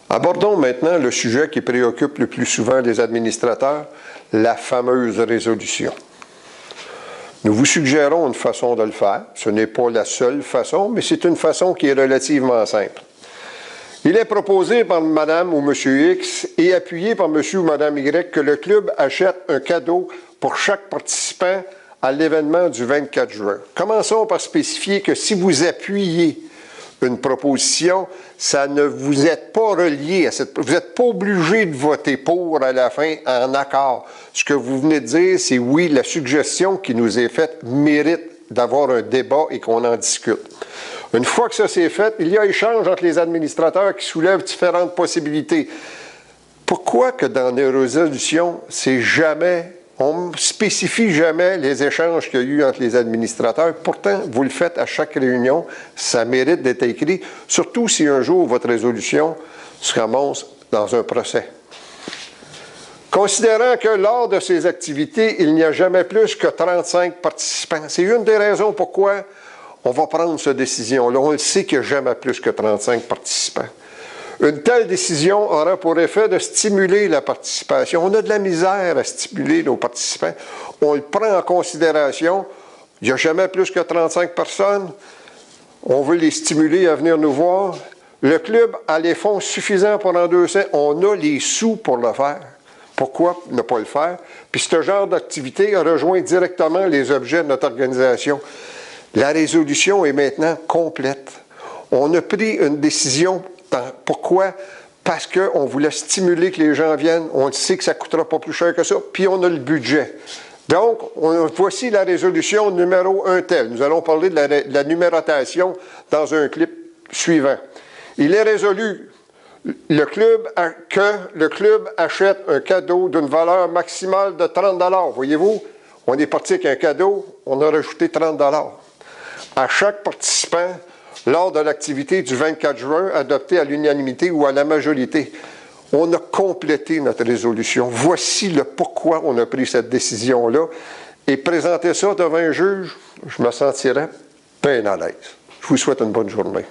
Abordons maintenant le sujet qui préoccupe le plus souvent les administrateurs, la fameuse résolution. Nous vous suggérons une façon de le faire. Ce n'est pas la seule façon, mais c'est une façon qui est relativement simple. Il est proposé par Madame ou Monsieur X et appuyé par Monsieur ou Madame Y que le club achète un cadeau pour chaque participant à l'événement du 24 juin. Commençons par spécifier que si vous appuyez une proposition, ça ne vous êtes pas relié à cette... Vous n'êtes pas obligé de voter pour à la fin en accord. Ce que vous venez de dire, c'est oui, la suggestion qui nous est faite mérite d'avoir un débat et qu'on en discute. Une fois que ça c'est fait, il y a échange entre les administrateurs qui soulèvent différentes possibilités. Pourquoi que dans les résolutions, c'est jamais... On ne spécifie jamais les échanges qu'il y a eu entre les administrateurs. Pourtant, vous le faites à chaque réunion. Ça mérite d'être écrit, surtout si un jour votre résolution se ramasse dans un procès. Considérant que lors de ces activités, il n'y a jamais plus que 35 participants. C'est une des raisons pourquoi on va prendre cette décision-là. On le sait qu'il n'y a jamais plus que 35 participants. Une telle décision aura pour effet de stimuler la participation. On a de la misère à stimuler nos participants. On le prend en considération. Il n'y a jamais plus que 35 personnes. On veut les stimuler à venir nous voir. Le club a les fonds suffisants pour endosser. On a les sous pour le faire. Pourquoi ne pas le faire? Puis ce genre d'activité rejoint directement les objets de notre organisation. La résolution est maintenant complète. On a pris une décision. Pourquoi? Parce qu'on voulait stimuler que les gens viennent. On sait que ça ne coûtera pas plus cher que ça. Puis on a le budget. Donc, voici la résolution numéro 1 telle. Nous allons parler de la numérotation dans un clip suivant. Il est résolu que le club achète un cadeau d'une valeur maximale de 30 $. Voyez-vous, on est parti avec un cadeau, on a rajouté 30 $ à chaque participant lors de l'activité du 24 juin, adoptée à l'unanimité ou à la majorité. On a complété notre résolution. Voici le pourquoi on a pris cette décision-là. Et présenter ça devant un juge, je me sentirais bien à l'aise. Je vous souhaite une bonne journée.